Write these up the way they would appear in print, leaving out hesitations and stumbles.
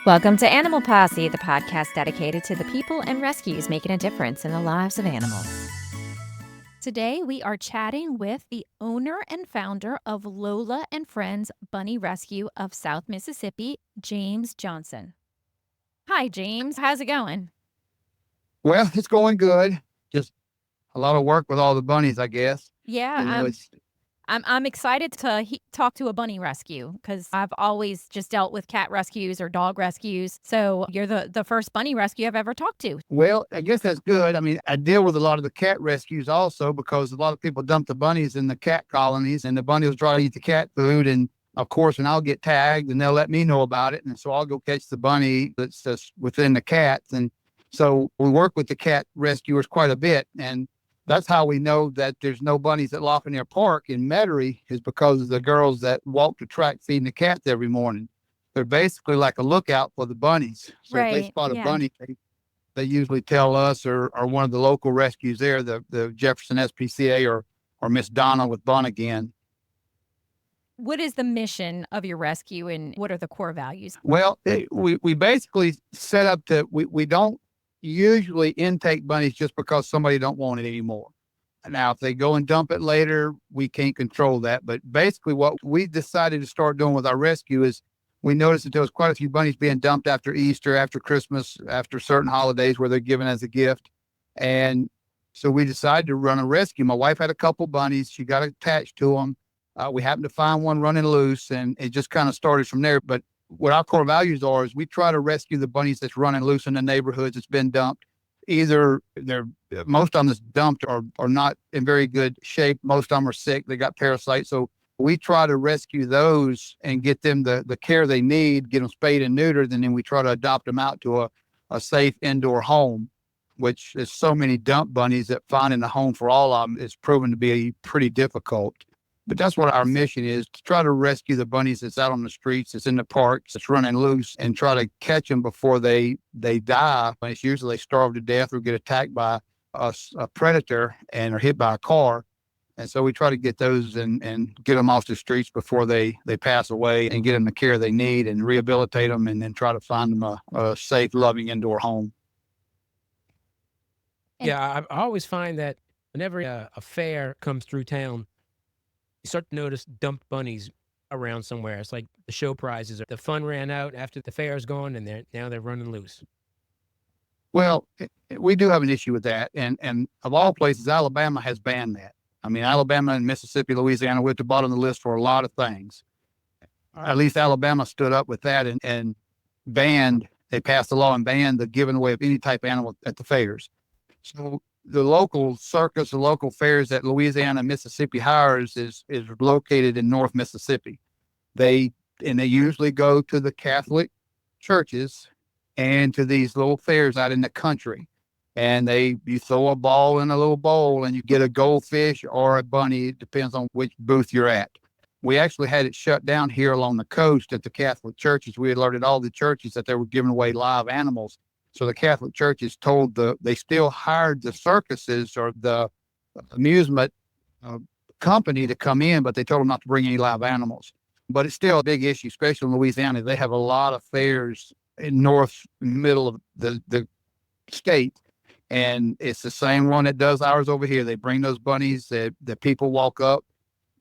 Welcome to Animal Posse, the podcast dedicated to the people and rescues making a difference in the lives of animals. Today, we are chatting with the owner and founder of Lola and Friends Bunny Rescue of South Mississippi, James Johnson. Hi, James. How's it going? Well, it's going good. Just a lot of work with all the bunnies, I guess. Yeah, It's I'm excited to talk to a bunny rescue because I've always just dealt with cat rescues or dog rescues. So you're the first bunny rescue I've ever talked to. well, I guess that's good. I mean, I deal with a lot of the cat rescues also because a lot of people dump the bunnies in the cat colonies, and the bunnies will try to eat the cat food. And of course, and I'll get tagged, and they'll let me know about it, and so I'll go catch the bunny that's just within the cats. And so we work with the cat rescuers quite a bit, and that's how we know that there's no bunnies at Lafayette Park in Metairie, is because of the girls that walk the track feeding the cats every morning. They're basically like a lookout for the bunnies. So if they Right. spot a Yeah. bunny, they usually tell us or one of the local rescues there, the Jefferson SPCA or Miss Donna with Bun Again. What is the mission of your rescue and what are the core values? Well, we basically set up that we don't usually intake bunnies just because somebody don't want it anymore. Now, if they go and dump it later, we can't control that. But basically what we decided to start doing with our rescue is we noticed that there was quite a few bunnies being dumped after Easter, after Christmas, after certain holidays where they're given as a gift. And so we decided to run a rescue. My wife had a couple bunnies. She got attached to them. We happened to find one running loose, and it just kind of started from there. But what our core values are is we try to rescue the bunnies that's running loose in the neighborhoods that's been dumped. Either most of them that's dumped are not in very good shape. Most of them are sick. They got parasites. So we try to rescue those and get them the care they need, get them spayed and neutered, and then we try to adopt them out to a safe indoor home, which is so many dump bunnies that finding a home for all of them is proven to be pretty difficult. But that's what our mission is, to try to rescue the bunnies that's out on the streets, that's in the parks, that's running loose, and try to catch them before they die. And it's usually they starve to death or get attacked by a predator and are hit by a car. And so we try to get those and get them off the streets before they pass away and get them the care they need and rehabilitate them and then try to find them a safe, loving indoor home. Yeah, I always find that whenever a fair comes through town, you start to notice dumped bunnies around somewhere. It's like the show prizes. The fun ran out after the fair is gone, and now they're running loose. Well, we do have an issue with that. And of all places, Alabama has banned that. I mean, Alabama and Mississippi, Louisiana, we're at the bottom of the list for a lot of things. At least Alabama stood up with that and they passed a law and banned the giving away of any type of animal at the fairs. So the local circus, the local fairs that Louisiana and Mississippi hires is located in North Mississippi. They usually go to the Catholic churches and to these little fairs out in the country. And you throw a ball in a little bowl and you get a goldfish or a bunny. It depends on which booth you're at. We actually had it shut down here along the coast at the Catholic churches. We alerted all the churches that they were giving away live animals. So the Catholic churches they still hired the circuses or the amusement company to come in, but they told them not to bring any live animals. But it's still a big issue, especially in Louisiana. They have a lot of fairs in middle of the state. And it's the same one that does ours over here. They bring those bunnies, the people walk up.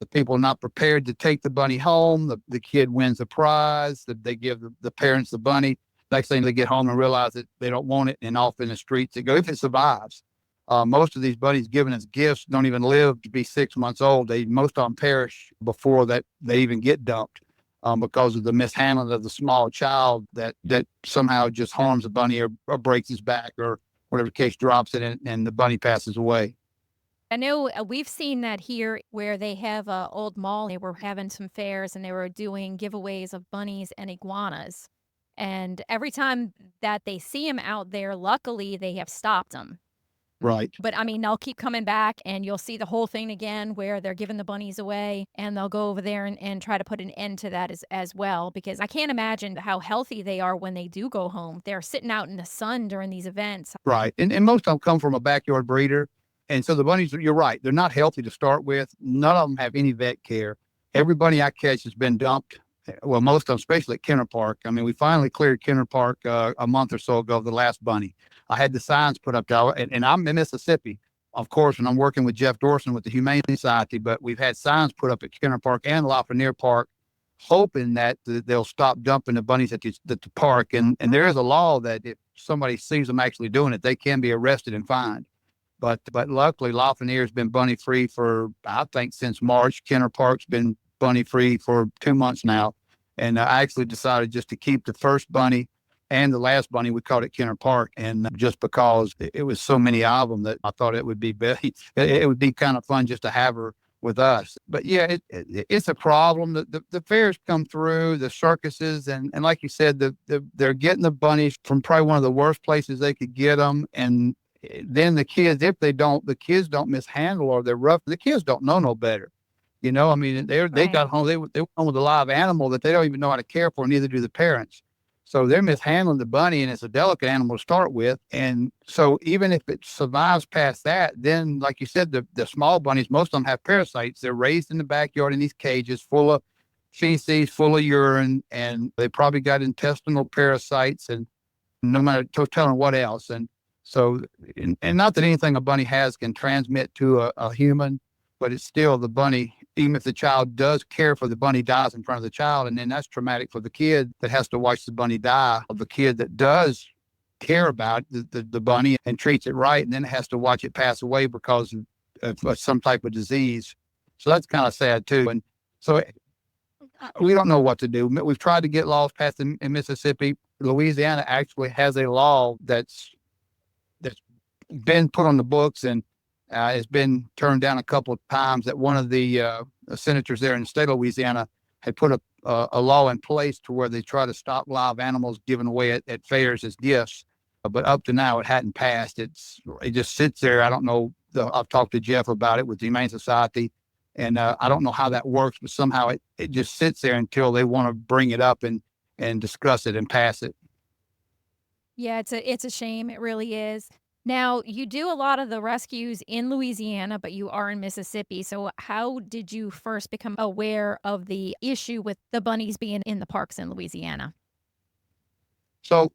The people are not prepared to take the bunny home. The kid wins a prize. They give the parents the bunny. Next thing they get home and realize that they don't want it, and off in the streets they go, if it survives. Most of these bunnies given as gifts don't even live to be 6 months old. Most of them perish before that they even get dumped because of the mishandling of the small child that somehow just harms the bunny or breaks his back or whatever the case, drops it and the bunny passes away. I know we've seen that here where they have a old mall. They were having some fairs and they were doing giveaways of bunnies and iguanas. And every time that they see them out there, luckily they have stopped them. Right. But I mean, they'll keep coming back and you'll see the whole thing again where they're giving the bunnies away and they'll go over there and try to put an end to that as well, because I can't imagine how healthy they are when they do go home. They're sitting out in the sun during these events. Right. And most of them come from a backyard breeder. And so the bunnies, you're right, they're not healthy to start with. None of them have any vet care. Every bunny I catch has been dumped well, most of them, especially at Kenner Park. I mean, we finally cleared Kenner Park a month or so ago of the last bunny. I had the signs put up there, and I'm in Mississippi, of course, and I'm working with Jeff Dorson with the Humane Society, but we've had signs put up at Kenner Park and Lafreniere Park, hoping that they'll stop dumping the bunnies at the park. And there is a law that if somebody sees them actually doing it, they can be arrested and fined. But luckily, Lafreniere has been bunny free for, I think, since March. Kenner Park's been bunny free for 2 months now. And I actually decided just to keep the first bunny and the last bunny we caught at Kenner Park. And just because it was so many of them that I thought it would be kind of fun just to have her with us. But yeah, it's a problem. The fairs come through, the circuses, and like you said, they're getting the bunnies from probably one of the worst places they could get them. And then the kids, if the kids don't mishandle or they're rough, the kids don't know no better. You know, I mean, they got home, they went home with a live animal that they don't even know how to care for, neither do the parents. So they're mishandling the bunny, and it's a delicate animal to start with. And so even if it survives past that, then like you said, the small bunnies, most of them have parasites. They're raised in the backyard in these cages full of feces, full of urine, and they probably got intestinal parasites, and no matter telling what else. And so, and not that anything a bunny has can transmit to a human, but it's still the bunny. Even if the child does care for the bunny, dies in front of the child, and then that's traumatic for the kid that has to watch the bunny die, of the kid that does care about the bunny and treats it right, and then has to watch it pass away because of some type of disease. So that's kind of sad too. And so we don't know what to do. We've tried to get laws passed in Mississippi. Louisiana actually has a law that's been put on the books, and it's been turned down a couple of times, that one of the senators there in the state of Louisiana had put a law in place to where they try to stop live animals given away at fairs as gifts. But up to now, it hadn't passed. It just sits there. I don't know. I've talked to Jeff about it with the Humane Society, and I don't know how that works, but somehow it just sits there until they want to bring it up and discuss it and pass it. Yeah, it's a shame. It really is. Now, you do a lot of the rescues in Louisiana, but you are in Mississippi. So, how did you first become aware of the issue with the bunnies being in the parks in Louisiana? So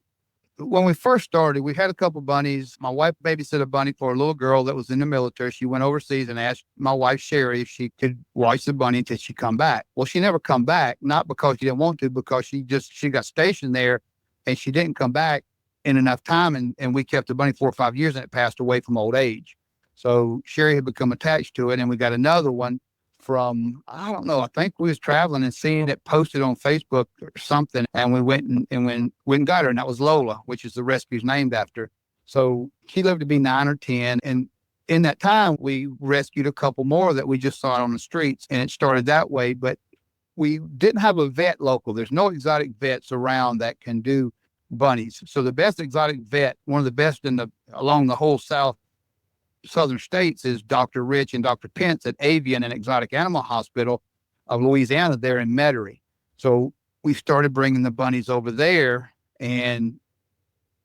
when we first started, we had a couple bunnies. My wife babysat a bunny for a little girl that was in the military. She went overseas and asked my wife, Sherry, if she could watch the bunny until she come back. Well, she never come back, not because she didn't want to, because she got stationed there and she didn't come back in enough time. And we kept the bunny 4 or 5 years and it passed away from old age. So Sherry had become attached to it. And we got another one from, I don't know, I think we was traveling and seeing it posted on Facebook or something. And we went and got her, and that was Lola, which is the rescue's named after. So she lived to be 9 or 10. And in that time, we rescued a couple more that we just saw on the streets, and it started that way. But we didn't have a vet local. There's no exotic vets around that can do bunnies. So the best exotic vet, one of the best along the whole southern states, is Dr. Rich and Dr. Pence at Avian and Exotic Animal Hospital of Louisiana there in Metairie. So we started bringing the bunnies over there. And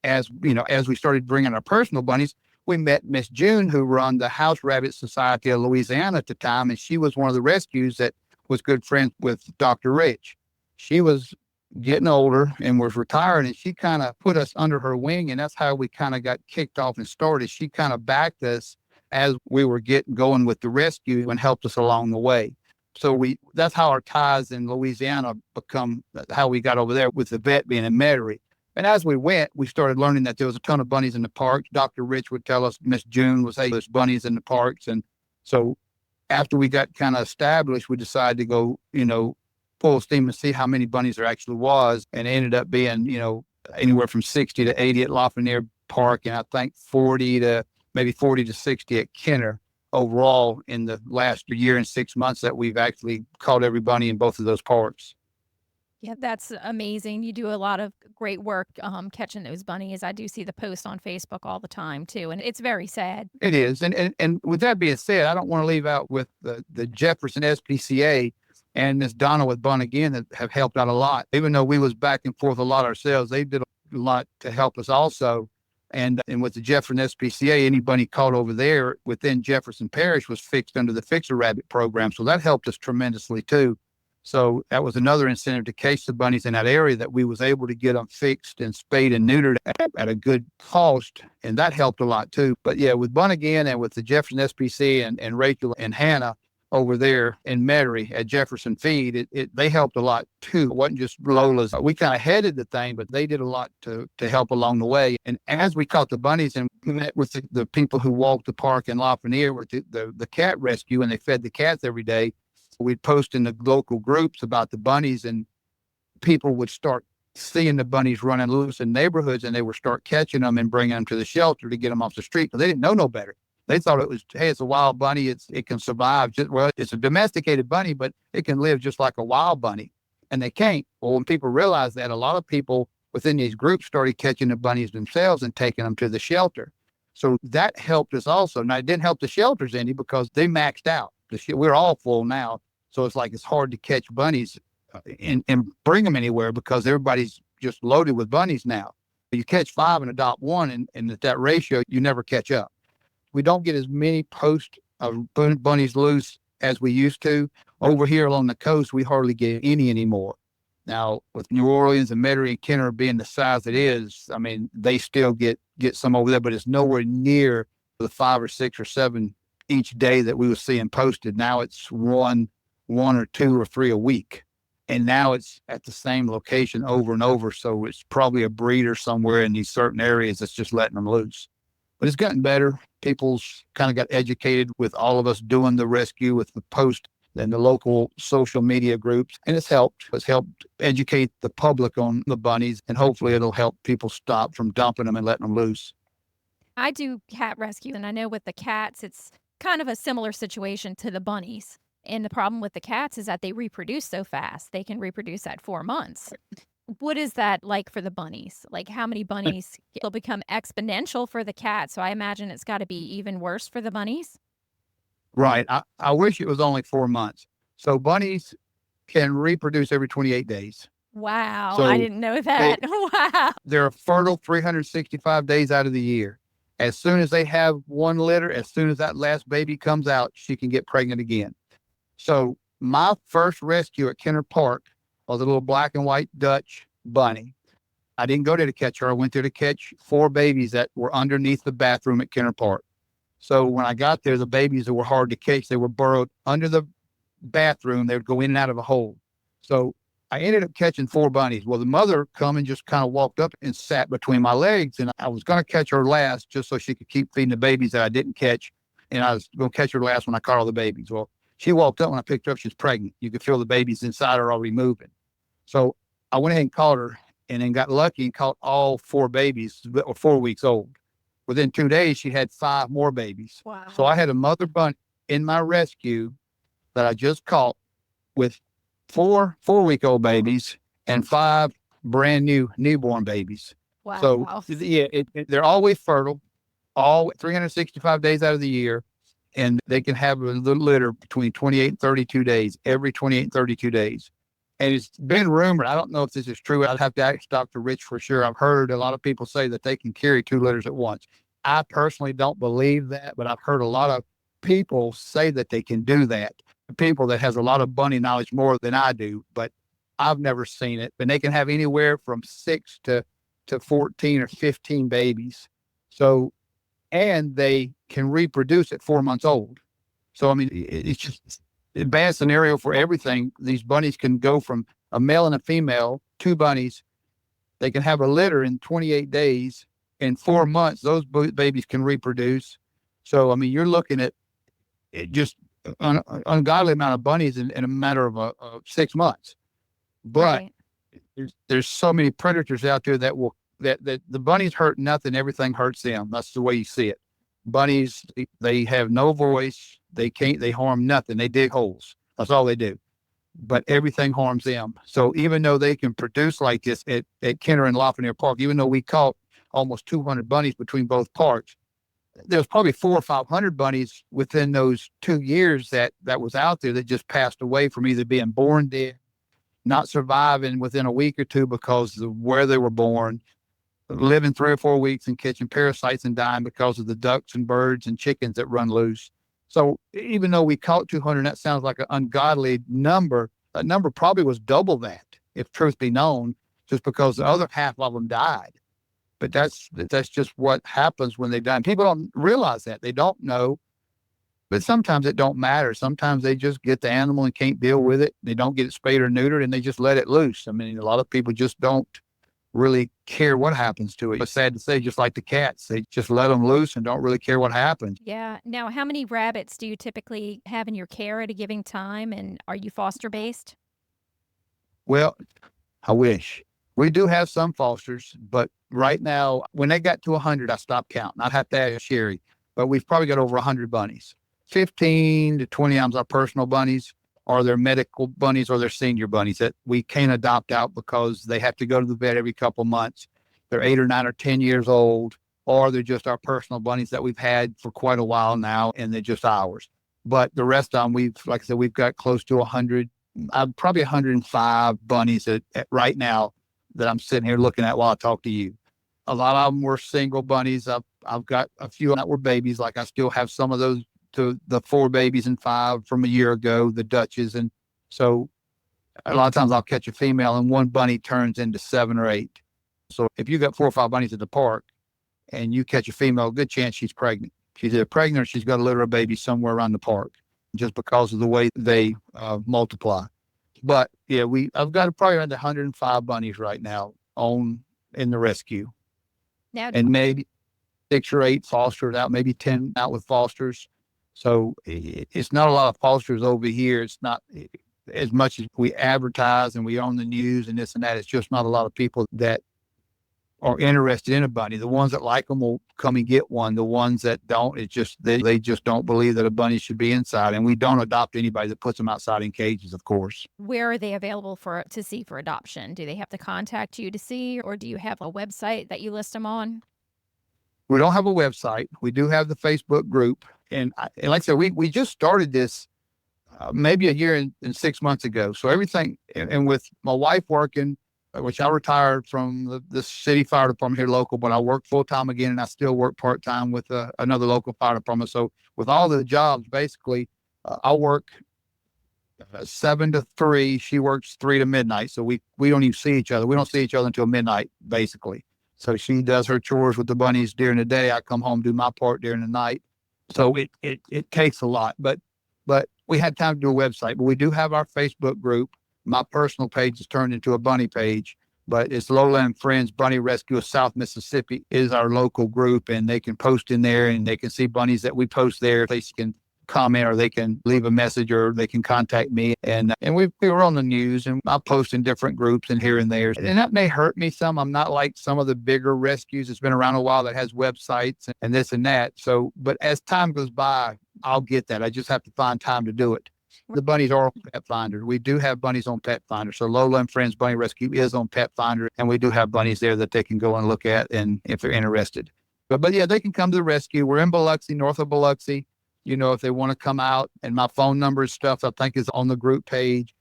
as we started bringing our personal bunnies, we met Miss June, who run the House Rabbit Society of Louisiana at the time. And she was one of the rescues that was good friends with Dr. Rich. She was getting older and was retired, and she kind of put us under her wing, and that's how we kind of got kicked off and started. She kind of backed us as we were getting going with the rescue and helped us along the way. So that's how our ties in Louisiana become, how we got over there with the vet being in Metairie. And as we went, we started learning that there was a ton of bunnies in the parks. Dr. Rich would tell us, Miss June would say there's bunnies in the parks. And so after we got kind of established, we decided to go, full steam and see how many bunnies there actually was. And it ended up being, anywhere from 60 to 80 at Lafreniere Park. And I think 40 to 60 at Kenner overall in the last year and 6 months that we've actually caught every bunny in both of those parks. Yeah, that's amazing. You do a lot of great work catching those bunnies. I do see the post on Facebook all the time too, and it's very sad. It is. And with that being said, I don't want to leave out with the Jefferson SPCA and Miss Donna with Bun Again that have helped out a lot. Even though we was back and forth a lot ourselves, they did a lot to help us also. And with the Jefferson SPCA, any bunny caught over there within Jefferson Parish was fixed under the Fixer Rabbit program. So that helped us tremendously too. So that was another incentive to catch the bunnies in that area, that we was able to get them fixed and spayed and neutered at a good cost. And that helped a lot too. But yeah, with Bun Again and with the Jefferson SPC and Rachel and Hannah over there in Metairie at Jefferson Feed, they helped a lot too. It wasn't just Lola's. We kind of headed the thing, but they did a lot to help along the way. And as we caught the bunnies and met with the people who walked the park in Lafreniere with the cat rescue, and they fed the cats every day, we'd post in the local groups about the bunnies, and people would start seeing the bunnies running loose in neighborhoods, and they would start catching them and bringing them to the shelter to get them off the street. But they didn't know no better. They thought it was, hey, it's a wild bunny. It can survive. It's a domesticated bunny, but it can live just like a wild bunny. And they can't. Well, when people realized that, a lot of people within these groups started catching the bunnies themselves and taking them to the shelter. So that helped us also. Now, it didn't help the shelters any because they maxed out. We're all full now. So it's hard to catch bunnies and bring them anywhere because everybody's just loaded with bunnies now. You catch 5 and adopt 1, and at that ratio, you never catch up. We don't get as many posts of bunnies loose as we used to. Over here along the coast, we hardly get any anymore. Now, with New Orleans and Metairie and Kenner being the size it is, I mean, they still get some over there, but it's nowhere near the 5 or 6 or 7 each day that we were seeing posted. Now it's one or 2 or 3 a week. And now it's at the same location over and over. So it's probably a breeder somewhere in these certain areas that's just letting them loose. But it's gotten better. People's kind of got educated with all of us doing the rescue with the post and the local social media groups. And it's helped. It's helped educate the public on the bunnies. And hopefully it'll help people stop from dumping them and letting them loose. I do cat rescue, and I know with the cats, it's kind of a similar situation to the bunnies. And the problem with the cats is that they reproduce so fast. They can reproduce at 4 months. What is that like for the bunnies? Like, how many bunnies will become exponential for the cats? So I imagine it's got to be even worse for the bunnies. Right. I wish it was only 4 months. So bunnies can reproduce every 28 days. Wow. So I didn't know that. Wow. They're fertile 365 days out of the year. As soon as they have one litter, as soon as that last baby comes out, she can get pregnant again. So my first rescue at Kenner Park was a little black and white Dutch bunny. I didn't go there to catch her. I went there to catch 4 babies that were underneath the bathroom at Kenner Park. So when I got there, the babies that were hard to catch, they were burrowed under the bathroom. They would go in and out of a hole. So I ended up catching 4 bunnies. Well, the mother come and just kind of walked up and sat between my legs. And I was going to catch her last just so she could keep feeding the babies that I didn't catch. And I was going to catch her last when I caught all the babies. Well, she walked up when I picked her up. She was pregnant. You could feel the babies inside her already moving. So I went ahead and caught her and then got lucky and caught all 4 babies that were 4 weeks old. Within 2 days, she had 5 more babies. Wow. So I had a mother bunny in my rescue that I just caught with 4 4-week-old babies and 5 brand new newborn babies. Wow. So yeah, they're always fertile, all 365 days out of the year. And they can have a little litter between 28 and 32 days, every 28 and 32 days. And it's been rumored, I don't know if this is true. I'd have to ask Dr. Rich for sure. I've heard a lot of people say that they can carry 2 litters at once. I personally don't believe that, but I've heard a lot of people say that they can do that. People that has a lot of bunny knowledge more than I do, but I've never seen it. And they can have anywhere from 6 to 14 or 15 babies. So, and they can reproduce at 4 months old. So, I mean, it's just a bad scenario for everything. These bunnies can go from a male and a female, 2 bunnies. They can have a litter in 28 days. In 4 months, those babies can reproduce. So, I mean, you're looking at just an ungodly amount of bunnies in a matter of 6 months. But right. There's so many predators out there that the bunnies hurt nothing. Everything hurts them. That's the way you see it. Bunnies, they have no voice. They harm nothing. They dig holes. That's all they do. But everything harms them. So even though they can produce like this at Kenner and Lafreniere Park, even though we caught almost 200 bunnies between both parks, there's probably 400 or 500 bunnies within those 2 years that was out there that just passed away from either being born dead, not surviving within a week or 2 because of where they were born, living 3 or 4 weeks and catching parasites and dying because of the ducks and birds and chickens that run loose. So even though we caught 200, that sounds like an ungodly number, That number probably was double that, if truth be known, just because the other half of them died. But that's just what happens when they die. And people don't realize that. They don't know. But sometimes it don't matter. Sometimes they just get the animal and can't deal with it. They don't get it spayed or neutered, and they just let it loose. I mean, a lot of people just don't really care what happens to it. It's sad to say, just like the cats, they just let them loose and don't really care what happens. Yeah. Now, how many rabbits do you typically have in your care at a given time? And are you foster based? Well, I wish. We do have some fosters, but right now, when they got to 100, I stopped counting. I'd have to ask Sherry, but we've probably got over 100 bunnies. 15 to 20 of them are personal bunnies, or they're medical bunnies, or they're senior bunnies that we can't adopt out because they have to go to the vet every couple of months. They're 8 or 9 or 10 years old, or they're just our personal bunnies that we've had for quite a while now, and they're just ours. But the rest of them, like I said, we've got close to 100, probably 105 bunnies at right now that I'm sitting here looking at while I talk to you. A lot of them were single bunnies. I've got a few that were babies. Like I still have some of those, to the 4 babies and 5 from a year ago, the Dutches. And so a lot of times I'll catch a female and one bunny turns into 7 or 8. So if you got 4 or 5 bunnies at the park and you catch a female, good chance she's pregnant. She's either pregnant or she's got a litter of babies somewhere around the park, just because of the way they multiply. But yeah, I've got probably around 105 bunnies right now in the rescue, Now, and maybe 6 or 8 fosters out, maybe 10 out with fosters. So it's not a lot of fosters over here. It's not as much as we advertise and we own the news and this and that. It's just not a lot of people that are interested in a bunny. The ones that like them will come and get one. The ones that don't, it's just they just don't believe that a bunny should be inside. And we don't adopt anybody that puts them outside in cages, of course. where are they available to see for adoption? Do they have to contact you to see, or do you have a website that you list them on? We don't have a website. We do have the Facebook group. And like I said, we just started this maybe a year and 6 months ago. So everything, and with my wife working, which I retired from the city fire department here local, but I work full time again, and I still work part time with another local fire department. So with all the jobs, basically, I work 7 to 3. She works 3 to midnight. So we don't even see each other. We don't see each other until midnight, basically. So she does her chores with the bunnies during the day. I come home, do my part during the night. So it takes a lot, but we had time to do a website. But we do have our Facebook group. My personal page is turned into a bunny page, but it's Lola and Friends Bunny Rescue of South Mississippi is our local group, and they can post in there and they can see bunnies that we post there. They can comment, or they can leave a message, or they can contact me. And we were on the news, and I post in different groups and here and there. And that may hurt me some. I'm not like some of the bigger rescues that's been around a while that has websites and this and that. So, but as time goes by, I'll get that. I just have to find time to do it. The bunnies are on Pet Finder. We do have bunnies on Pet Finder. So Lola and Friends Bunny Rescue is on Pet Finder, and we do have bunnies there that they can go and look at, and if they're interested. But yeah, they can come to the rescue. We're in Biloxi, north of Biloxi. If they want to come out, and my phone number and stuff, I think, is on the group page.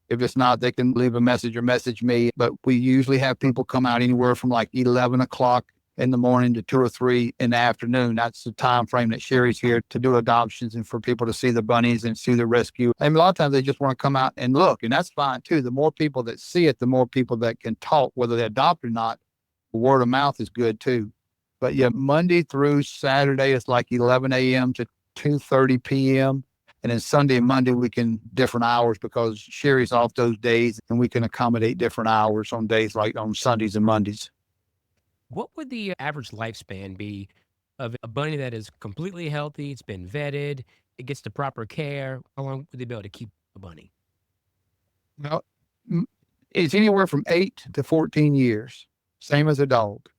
If it's not, they can leave a message or message me. But we usually have people come out anywhere from like 11 o'clock in the morning to 2 or 3 in the afternoon. That's the time frame that Sherry's here to do adoptions and for people to see the bunnies and see the rescue. And a lot of times they just want to come out and look, and that's fine too. The more people that see it, the more people that can talk, whether they adopt or not. Word of mouth is good too. But yeah, Monday through Saturday, it's like 11 a.m. to 2:30 p.m. And then Sunday and Monday, we can different hours because Sherry's off those days, and we can accommodate different hours on days like on Sundays and Mondays. What would the average lifespan be of a bunny that is completely healthy? It's been vetted. It gets the proper care. How long would they be able to keep a bunny? Well, it's anywhere from 8 to 14 years, same as a dog.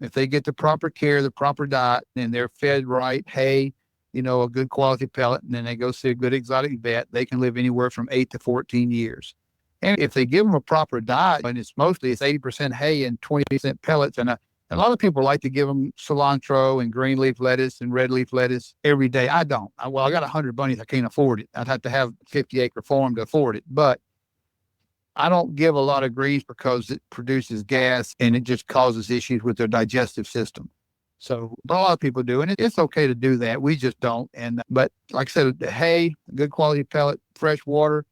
If they get the proper care, the proper diet, and they're fed right, hay, a good quality pellet, and then they go see a good exotic vet, they can live anywhere from 8 to 14 years. And if they give them a proper diet, and it's 80% hay and 20% pellets, and a lot of people like to give them cilantro and green leaf lettuce and red leaf lettuce every day. I don't. I got 100 bunnies. I can't afford it. I'd have to have a 50-acre farm to afford it. But I don't give a lot of grease because it produces gas and it just causes issues with their digestive system. So a lot of people do, and it's okay to do that. We just don't. But like I said, the hay, good quality pellet, fresh water,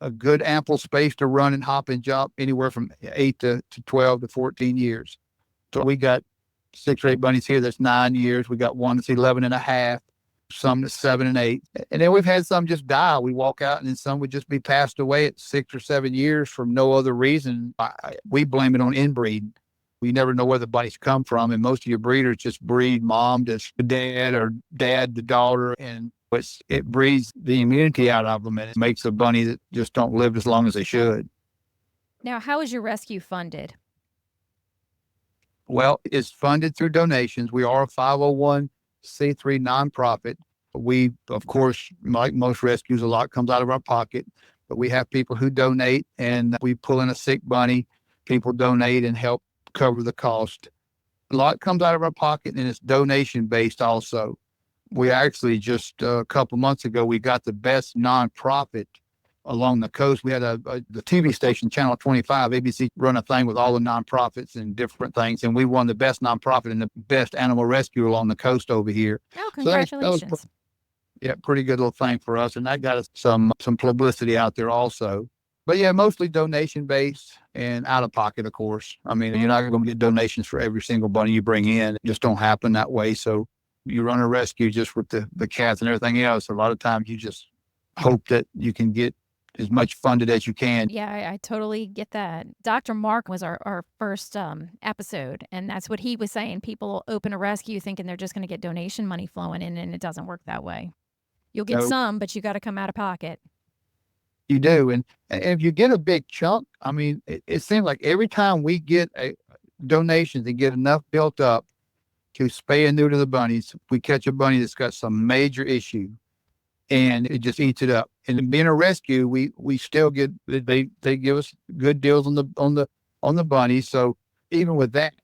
a good ample space to run and hop and jump anywhere from 8 to 12 to 14 years. So we got 6 or 8 bunnies here that's 9 years. We got one that's 11 and a half, some that's 7 and 8. And then we've had some just die. We walk out and then some would just be passed away at 6 or 7 years from no other reason. We blame it on inbreeding. We never know where the bunnies come from. And most of your breeders just breed mom to dad or dad to daughter. And it breeds the immunity out of them. And it makes a bunny that just don't live as long as they should. Now, how is your rescue funded? Well, it's funded through donations. We are a 501c3 nonprofit. We, of course, like most rescues, a lot comes out of our pocket, but we have people who donate, and we pull in a sick bunny. People donate and help cover the cost. A lot comes out of our pocket, and it's donation based also. We actually just a couple months ago, we got the best nonprofit along the coast. We had the TV station, Channel 25, ABC, run a thing with all the nonprofits and different things. And we won the best nonprofit and the best animal rescue along the coast over here. Oh, congratulations. So pretty good little thing for us. And that got us some publicity out there also. But yeah, mostly donation based and out of pocket, of course. I mean, you're not going to get donations for every single bunny you bring in. It just don't happen that way. So you run a rescue just with the cats and everything else. A lot of times you just hope that you can get as much funded as you can. Yeah, I totally get that. Dr. Mark was our first episode, and that's what he was saying. People open a rescue thinking they're just going to get donation money flowing in, and it doesn't work that way. You'll get some, but you got to come out of pocket. You do. And if you get a big chunk, I mean, it seems like every time we get donations and get enough built up to spay and neuter the bunnies, we catch a bunny that's got some major issue, and it just eats it up. And being a rescue, we still get, they give us good deals on the bunnies. So even with that,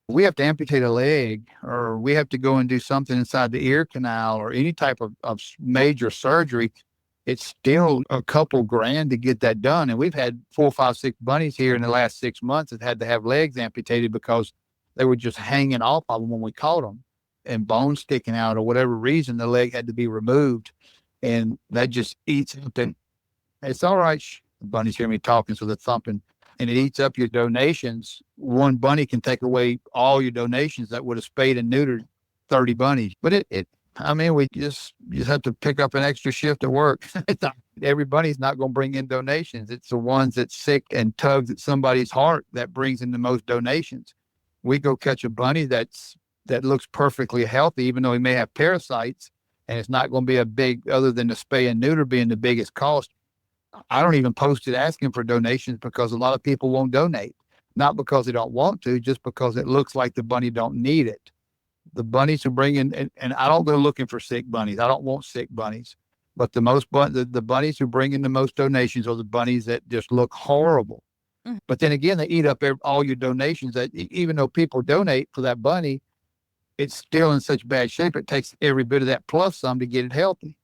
we have to amputate a leg, or we have to go and do something inside the ear canal, or any type of major surgery. It's still a couple grand to get that done. And we've had 4, 5, 6 bunnies here in the last 6 months that had to have legs amputated because they were just hanging off of them when we caught them, and bones sticking out, or whatever reason, the leg had to be removed. And that just eats up. And it's all right. The bunnies hear me talking, so they're thumping. And it eats up your donations. One bunny can take away all your donations that would have spayed and neutered 30 bunnies. But we just have to pick up an extra shift at work. Every bunny's not going to bring in donations. It's the ones that's sick and tugs at somebody's heart that brings in the most donations. We go catch a bunny that looks perfectly healthy, even though he may have parasites, and it's not going to be a big, other than the spay and neuter being the biggest cost. I don't even post it asking for donations, because a lot of people won't donate, not because they don't want to, just because it looks like the bunny don't need it. The bunnies who bring in, and I don't go looking for sick bunnies. I don't want sick bunnies, but the bunnies who bring in the most donations are the bunnies that just look horrible. Mm-hmm. But then again, they eat up all your donations, that even though people donate for that bunny, it's still in such bad shape. It takes every bit of that plus some to get it healthy.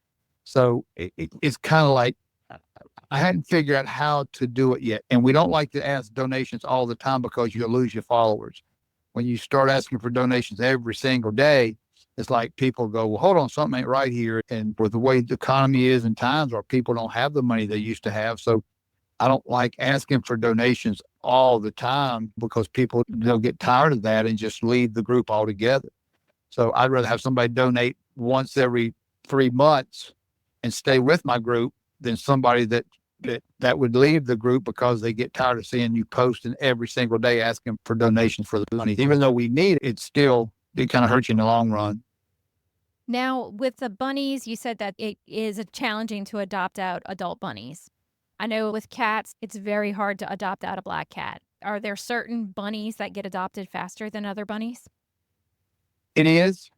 So it's kind of like, I hadn't figured out how to do it yet. And we don't like to ask donations all the time, because you'll lose your followers. When you start asking for donations every single day, it's like people go, well, hold on, something ain't right here. And with the way the economy is in times where people don't have the money they used to have. So I don't like asking for donations all the time, because they'll get tired of that and just leave the group altogether. So I'd rather have somebody donate once every 3 months and stay with my group than somebody that would leave the group because they get tired of seeing you posting every single day asking for donations for the bunnies. Even though we need it, it kind of hurts you in the long run. Now, with the bunnies, you said that it is challenging to adopt out adult bunnies. I know with cats, it's very hard to adopt out a black cat. Are there certain bunnies that get adopted faster than other bunnies? It is.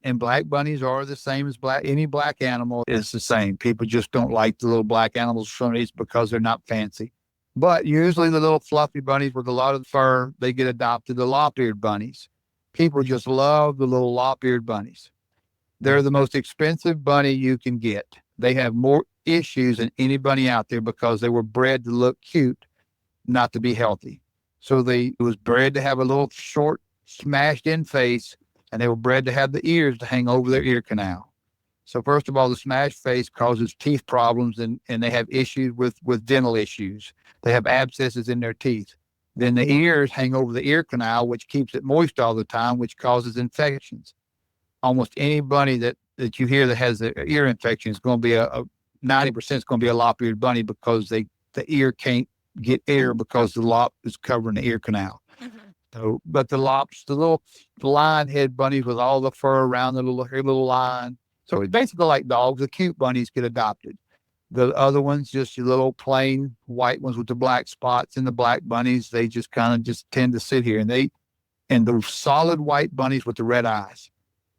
And black bunnies are the same as any black animal is the same. People just don't like the little black animals for some reason, because they're not fancy. But usually the little fluffy bunnies with a lot of fur, they get adopted. The lop-eared bunnies. People just love the little lop-eared bunnies. They're the most expensive bunny you can get. They have more issues than any bunny out there, because they were bred to look cute, not to be healthy. So it was bred to have a little short, smashed in face, and they were bred to have the ears to hang over their ear canal. So first of all, the smashed face causes teeth problems, and they have issues with dental issues. They have abscesses in their teeth. Then the ears hang over the ear canal, which keeps it moist all the time, which causes infections. Almost any bunny that you hear that has an ear infection is going to be a 90% is going to be a lop-eared bunny because the ear can't get air because the lop is covering the ear canal. Mm-hmm. So, but the lops, the little lion head bunnies with all the fur around the little line. So it's basically like dogs. The cute bunnies get adopted. The other ones, just your little plain white ones with the black spots, and the black bunnies, they just kind of just tend to sit here. And the solid white bunnies with the red eyes,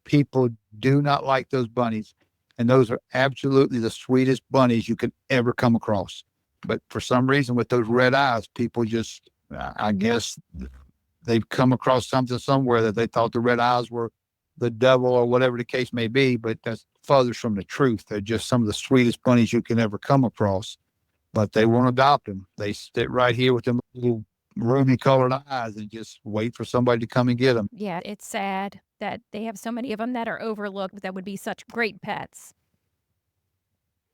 people do not like those bunnies. And those are absolutely the sweetest bunnies you could ever come across. But for some reason, with those red eyes, people just, I guess they've come across something somewhere that they thought the red eyes were the devil or whatever the case may be, but that's furthest from the truth. They're just some of the sweetest bunnies you can ever come across, but they won't adopt them. They sit right here with them little ruby colored eyes and just wait for somebody to come and get them. Yeah, it's sad that they have so many of them that are overlooked that would be such great pets.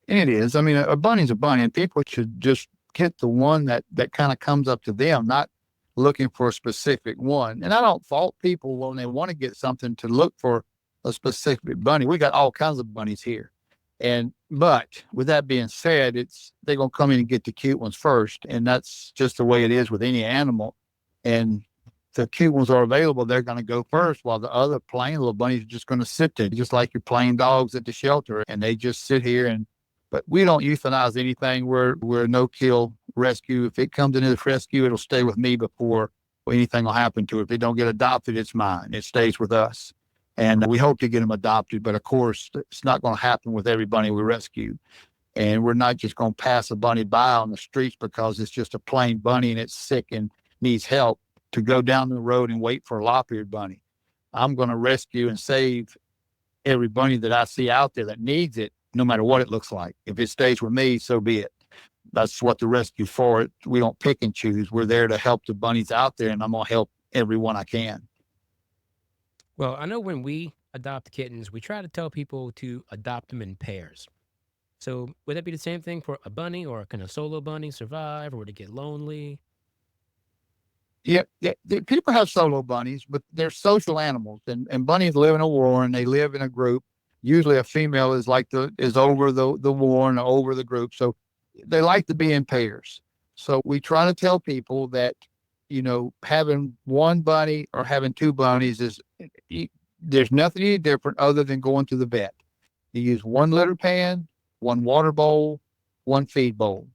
It is. I mean, a bunny's a bunny, and people should just get the one that kind of comes up to them, not looking for a specific one. And I don't fault people when they want to get something to look for a specific bunny. We got all kinds of bunnies here. But with that being said, they're going to come in and get the cute ones first. And that's just the way it is with any animal. And the cute ones are available, they're going to go first, while the other plain little bunnies are just going to sit there, just like your plain dogs at the shelter. And they just sit here but we don't euthanize anything. We're a no-kill rescue. If it comes into the rescue, it'll stay with me before anything will happen to it. If it don't get adopted, it's mine. It stays with us. And we hope to get them adopted. But, of course, it's not going to happen with every bunny we rescue. And we're not just going to pass a bunny by on the streets because it's just a plain bunny and it's sick and needs help to go down the road and wait for a lop-eared bunny. I'm going to rescue and save every bunny that I see out there that needs it, no matter what it looks like. If it stays with me, so be it. That's what the rescue for. We don't pick and choose. We're there to help the bunnies out there, and I'm going to help everyone I can. Well, I know when we adopt kittens, we try to tell people to adopt them in pairs. So would that be the same thing for a bunny, or can a solo bunny survive, or would it get lonely? Yeah, people have solo bunnies, but they're social animals, and bunnies live in a warren. They live in a group. Usually a female is over the warren or over the group. So they like to be in pairs. So we try to tell people that, having one bunny or having two bunnies there's nothing any different other than going to the vet. You use one litter pan, one water bowl, one feed bowl.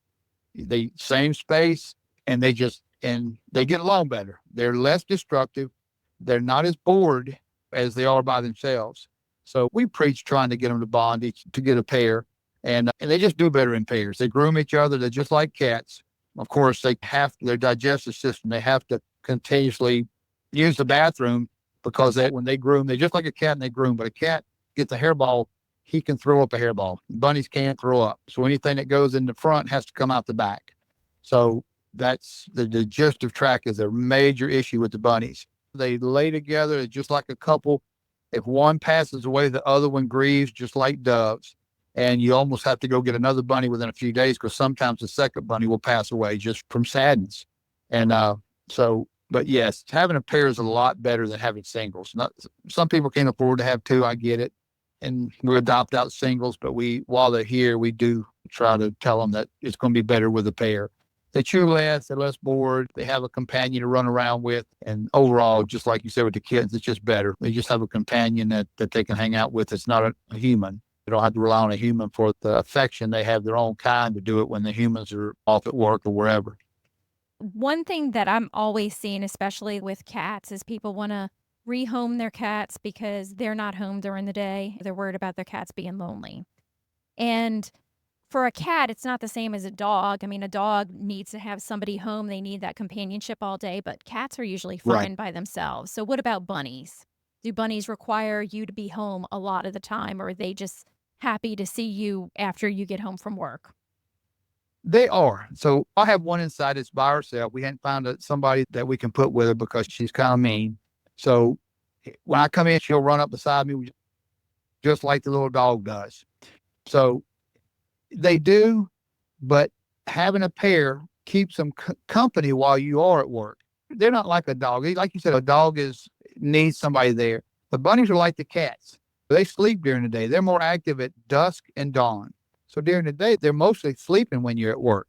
They same space, and they get along better. They're less destructive. They're not as bored as they are by themselves. So we preach trying to get them to bond to get a pair, and they just do better in pairs. They groom each other. They're just like cats. Of course, their digestive system, they have to continuously use the bathroom because when they groom, they're just like a cat and they groom. But a cat gets a hairball, he can throw up a hairball. Bunnies can't throw up. So anything that goes in the front has to come out the back. So that's the digestive tract is a major issue with the bunnies. They lay together just like a couple. If one passes away, the other one grieves just like doves. And you almost have to go get another bunny within a few days because sometimes the second bunny will pass away just from sadness. And but yes, having a pair is a lot better than having singles. Some people can't afford to have two. I get it. And we adopt out singles, but while they're here, we do try to tell them that it's going to be better with a pair. They chew less, they're less bored, they have a companion to run around with, and overall, just like you said with the kids, it's just better. They just have a companion that they can hang out with. It's not a human. They don't have to rely on a human for the affection. They have their own kind to do it when the humans are off at work or wherever. One thing that I'm always seeing, especially with cats, is people want to rehome their cats because they're not home during the day. They're worried about their cats being lonely. And for a cat, it's not the same as a dog. I mean, a dog needs to have somebody home. They need that companionship all day, but cats are usually Right. fine by themselves. So what about bunnies? Do bunnies require you to be home a lot of the time, or are they just happy to see you after you get home from work? They are. So I have one inside that's by herself. We hadn't found somebody that we can put with her because she's kind of mean. So when I come in, she'll run up beside me. just like the little dog does. So they do, but having a pair keeps them company while you are at work. They're not like a dog. Like you said, a dog needs somebody there. The bunnies are like the cats. They sleep during the day. They're more active at dusk and dawn. So during the day, they're mostly sleeping when you're at work.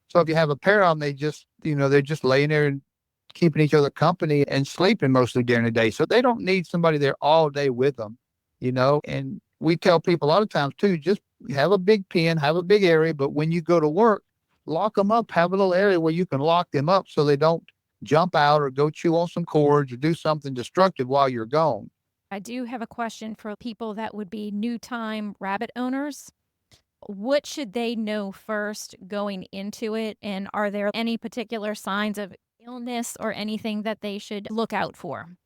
So if you have a pair of them, they're just laying there and keeping each other company and sleeping mostly during the day. So they don't need somebody there all day with them. And we tell people a lot of times too, just have a big pen, have a big area, but when you go to work, lock them up, have a little area where you can lock them up so they don't jump out or go chew on some cords or do something destructive while you're gone. I do have a question for people that would be new time rabbit owners. What should they know first going into it? And are there any particular signs of illness or anything that they should look out for?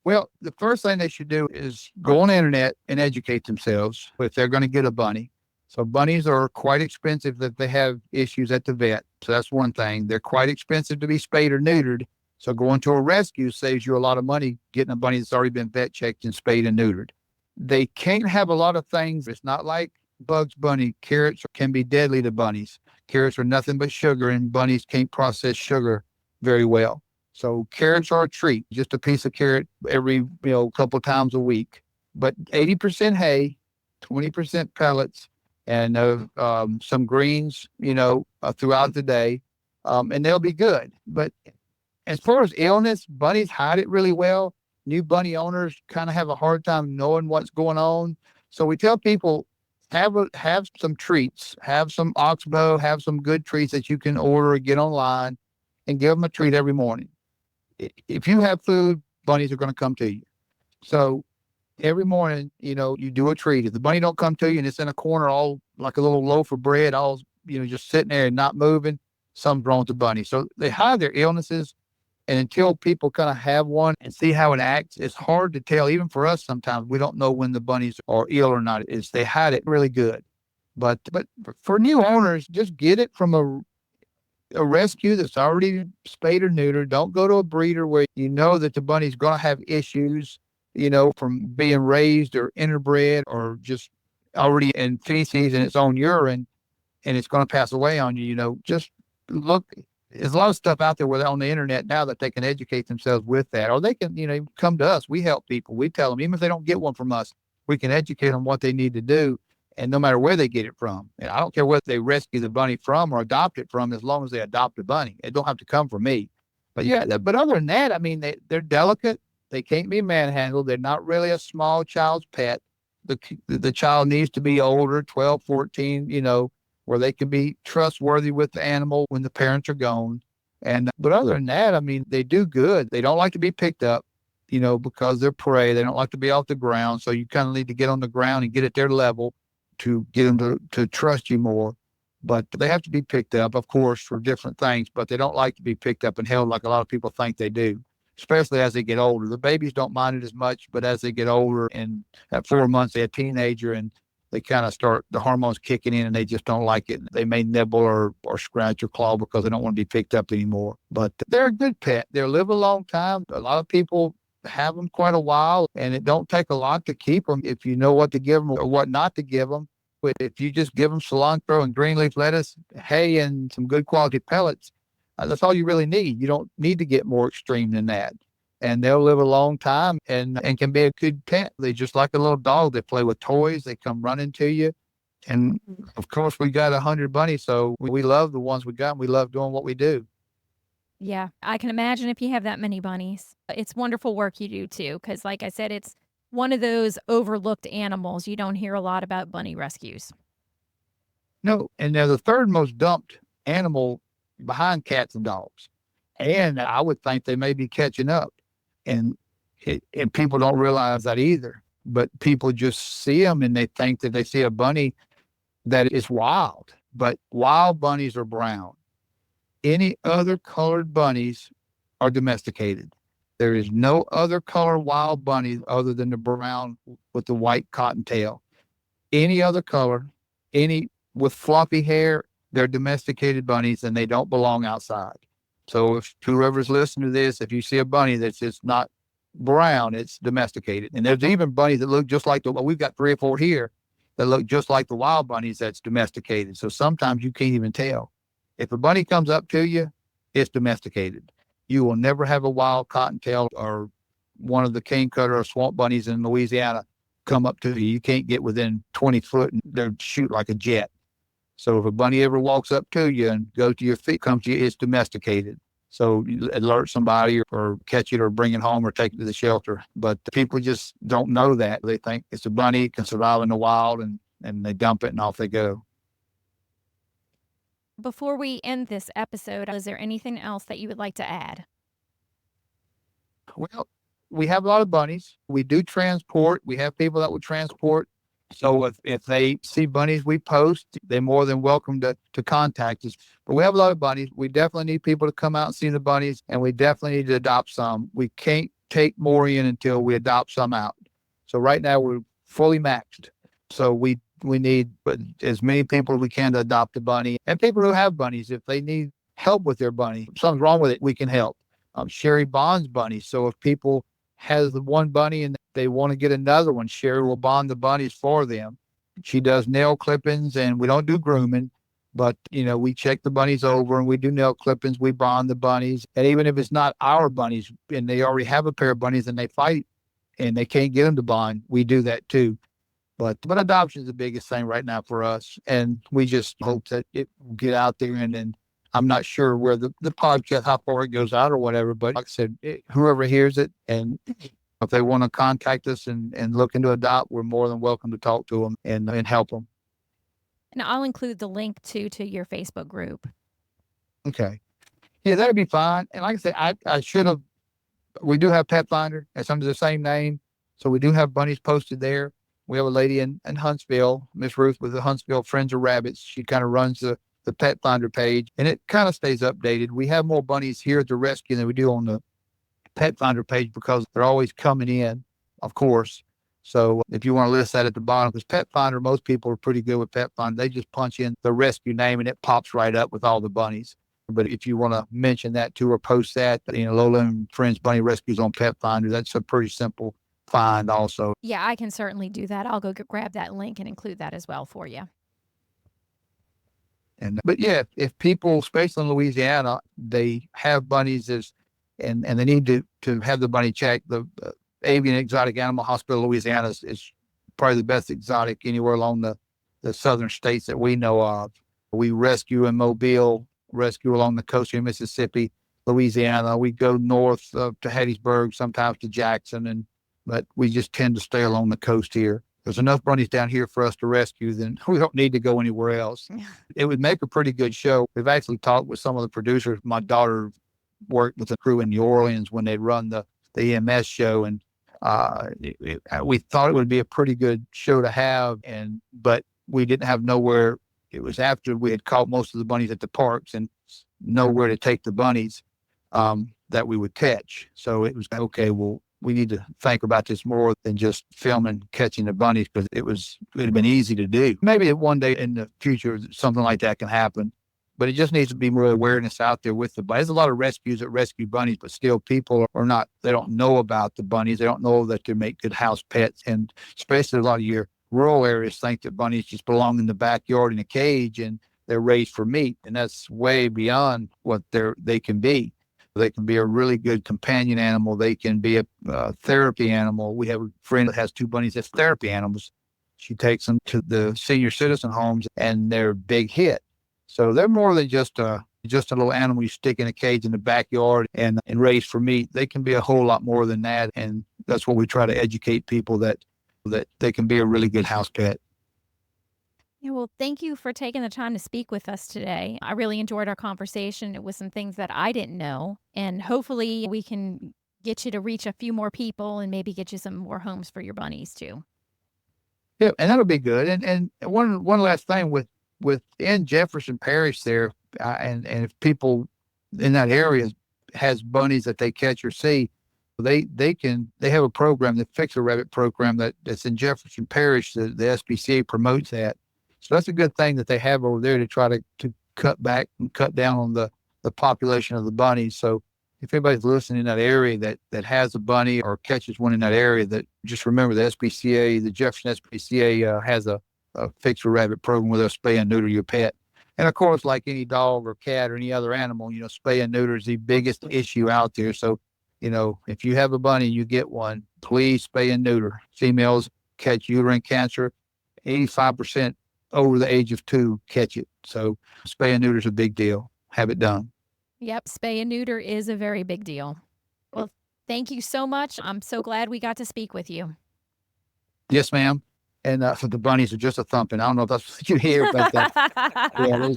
Well, the first thing they should do is go on the internet and educate themselves if they're going to get a bunny. So bunnies are quite expensive if they have issues at the vet. So that's one thing. They're quite expensive to be spayed or neutered. So going to a rescue saves you a lot of money getting a bunny that's already been vet checked and spayed and neutered. They can't have a lot of things. It's not like Bugs Bunny. Carrots can be deadly to bunnies. Carrots are nothing but sugar, and bunnies can't process sugar very well. So carrots are a treat, just a piece of carrot every, couple times a week. But 80% hay, 20% pellets, and some greens, throughout the day, and they'll be good. But as far as illness, bunnies hide it really well. New bunny owners kind of have a hard time knowing what's going on. So we tell people, have some treats, have some oxbow, have some good treats that you can order or get online, and give them a treat every morning. If you have food, bunnies are going to come to you. So every morning, you do a treat. If the bunny don't come to you and it's in a corner, all like a little loaf of bread, all, just sitting there and not moving, something's wrong with the bunny. So they hide their illnesses. And until people kind of have one and see how it acts, it's hard to tell. Even for us, sometimes we don't know when the bunnies are ill or not. They hide it really good. But for new owners, just get it from a rescue that's already spayed or neutered. Don't go to a breeder where you know that the bunny's going to have issues, from being raised or interbred or just already in feces and its own urine, and it's going to pass away on you. Just look. There's a lot of stuff out there on the internet now that they can educate themselves with that, or they can, come to us. We help people. We tell them, even if they don't get one from us, we can educate them what they need to do. And no matter where they get it from, and I don't care whether they rescue the bunny from or adopt it from, as long as they adopt a bunny, it don't have to come from me. But yeah, but other than that, I mean, they're delicate. They can't be manhandled. They're not really a small child's pet. The child needs to be older, 12, 14, where they can be trustworthy with the animal when the parents are gone. But other than that, I mean, they do good. They don't like to be picked up, because they're prey. They don't like to be off the ground. So you kind of need to get on the ground and get at their level to get them to trust you more. But they have to be picked up, of course, for different things, but they don't like to be picked up and held like a lot of people think they do, especially as they get older. The babies don't mind it as much, but as they get older and at 4 months, they're a teenager and they kind of start the hormones kicking in and they just don't like it. They may nibble or scratch or claw because they don't want to be picked up anymore. But they're a good pet. They'll live a long time. A lot of people have them quite a while, and it don't take a lot to keep them if you know what to give them or what not to give them. But if you just give them cilantro and green leaf lettuce, hay, and some good quality pellets, that's all you really need. You don't need to get more extreme than that. And they'll live a long time and can be a good pet. They just like a little dog. They play with toys. They come running to you. And of course, we got 100 bunnies, so we love the ones we got. And we love doing what we do. Yeah, I can imagine if you have that many bunnies. It's wonderful work you do too, because like I said, it's one of those overlooked animals. You don't hear a lot about bunny rescues. No, and they're the third most dumped animal behind cats and dogs. And I would think they may be catching up. And people don't realize that either. But people just see them and they think that they see a bunny that is wild. But wild bunnies are brown. Any other colored bunnies are domesticated. There is no other color wild bunny other than the brown with the white cottontail. Any other color, any with floppy hair, they're domesticated bunnies and they don't belong outside. So if whoever's listening to this, if you see a bunny that's just not brown, it's domesticated. And there's even bunnies that look just like we've got 3 or 4 here that look just like the wild bunnies that's domesticated. So sometimes you can't even tell. If a bunny comes up to you, it's domesticated. You will never have a wild cottontail or one of the cane cutter or swamp bunnies in Louisiana come up to you. You can't get within 20 foot and they'll shoot like a jet. So if a bunny ever walks up to you and goes to your feet, comes to you, it's domesticated. So you alert somebody or catch it or bring it home or take it to the shelter. But people just don't know that. They think it's a bunny, it can survive in the wild, and they dump it and off they go. Before we end this episode, is there anything else that you would like to add? Well, we have a lot of bunnies. We do transport. We have people that will transport. So if they see bunnies we post, they're more than welcome to contact us. But we have a lot of bunnies. We definitely need people to come out and see the bunnies, and we definitely need to adopt some. We can't take more in until we adopt some out. So right now we're fully maxed. So we need as many people as we can to adopt a bunny. And people who have bunnies, if they need help with their bunny, if something's wrong with it, we can help. Sherry bonds bunnies. So if people has the one bunny and they want to get another one, Sherry will bond the bunnies for them. She does nail clippings, and we don't do grooming, but we check the bunnies over and we do nail clippings. We bond the bunnies. And even if it's not our bunnies and they already have a pair of bunnies and they fight and they can't get them to bond, we do that too. But adoption is the biggest thing right now for us. And we just hope that it will get out there. And then I'm not sure where the podcast, how far it goes out or whatever. But like I said, whoever hears it, and if they want to contact us and looking to adopt, we're more than welcome to talk to them and help them. And I'll include the link to your Facebook group. Okay. Yeah, that'd be fine. And like I said, I should have, we do have Pet Finder. It's under the same name. So we do have bunnies posted there. We have a lady in Huntsville, Miss Ruth with the Huntsville Friends of Rabbits. She kind of runs the Pet Finder page, and it kind of stays updated. We have more bunnies here at the rescue than we do on the Pet Finder page because they're always coming in, of course. So if you want to list that at the bottom, because Pet Finder, most people are pretty good with Pet Finder. They just punch in the rescue name and it pops right up with all the bunnies. But if you want to mention that too or post that, Lola and Friends Bunny Rescues on Pet Finder, that's a pretty simple find also. Yeah, I can certainly do that. I'll go grab that link and include that as well for you. But yeah, if people, especially in Louisiana, they have bunnies and they need to have the bunny checked. The Avian Exotic Animal Hospital Louisiana is probably the best exotic anywhere along the southern states that we know of. We rescue in Mobile, rescue along the coast of Mississippi, Louisiana. We go north to Hattiesburg, sometimes to Jackson, but we just tend to stay along the coast here. There's enough bunnies down here for us to rescue, then we don't need to go anywhere else. It would make a pretty good show. We've actually talked with some of the producers. My daughter worked with the crew in New Orleans when they run the EMS show, and we thought it would be a pretty good show to have, but we didn't have nowhere. It was after we had caught most of the bunnies at the parks and nowhere to take the bunnies that we would catch. So it was okay, well, we need to think about this more than just filming catching the bunnies, because it would have been easy to do. Maybe one day in the future something like that can happen, but it just needs to be more awareness out there with the bunnies. There's a lot of rescues that rescue bunnies, but still people are not, they don't know about the bunnies. They don't know that they make good house pets. And especially a lot of your rural areas think that bunnies just belong in the backyard in a cage and they're raised for meat. And that's way beyond what they can be. They can be a really good companion animal. They can be a therapy animal. We have a friend that has 2 bunnies as therapy animals. She takes them to the senior citizen homes and they're a big hit. So they're more than just a little animal you stick in a cage in the backyard and raise for meat. They can be a whole lot more than that. And that's what we try to educate people, that they can be a really good house pet. Yeah, well, thank you for taking the time to speak with us today. I really enjoyed our conversation. It was some things that I didn't know, and hopefully we can get you to reach a few more people and maybe get you some more homes for your bunnies too. Yeah, and that'll be good. And one last thing within Jefferson Parish there, and if people in that area has bunnies that they catch or see, they have a program, the Fix a Rabbit program that's in Jefferson Parish. The SPCA promotes that. So that's a good thing that they have over there to try to cut back and cut down on the population of the bunnies. So if anybody's listening in that area that has a bunny or catches one in that area, that just remember the SPCA, the Jefferson SPCA has a fix a rabbit program where they'll spay and neuter your pet. And of course, like any dog or cat or any other animal, spay and neuter is the biggest issue out there. So, if you have a bunny, you get one, please spay and neuter. Females catch uterine cancer. 85% over the age of 2 catch it. So spay and neuter is a big deal. Have it done. Yep, spay and neuter is a very big deal. Well, thank you so much. I'm so glad we got to speak with you. Yes, ma'am. And so the bunnies are just a thumping. I don't know if that's what you hear, but yeah,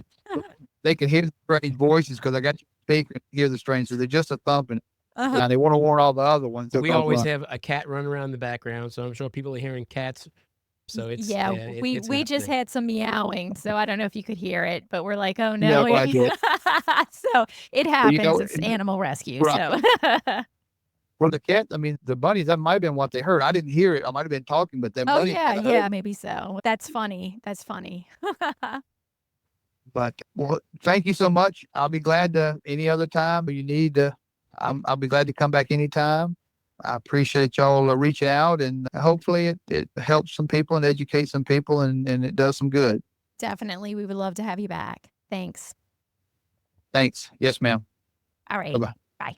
they can hear the strange voices because I got you speaking and hear the strange. So they're just a thumping. Now they want to warn all the other ones. We always have a cat running around in the background, so I'm sure people are hearing cats. So it's we just had some meowing, so I don't know if you could hear it, but we're like, oh no, I did. So it happens. It's animal rescue. Right. So Well, the cat, the bunnies, that might have been what they heard. I didn't hear it. I might have been talking, but them bunnies. Yeah, maybe so. That's funny. But well, thank you so much. I'll be glad to any other time you need. I'll be glad to come back anytime. I appreciate y'all reaching out, and hopefully it helps some people and educates some people, and it does some good. Definitely, we would love to have you back. Thanks. Thanks. Yes, ma'am. All right. Bye-bye. Bye.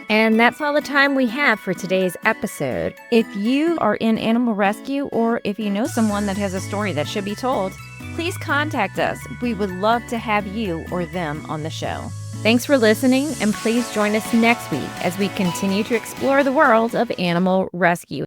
And that's all the time we have for today's episode. If you are in animal rescue, or if you know someone that has a story that should be told, please contact us. We would love to have you or them on the show. Thanks for listening, and please join us next week as we continue to explore the world of animal rescue.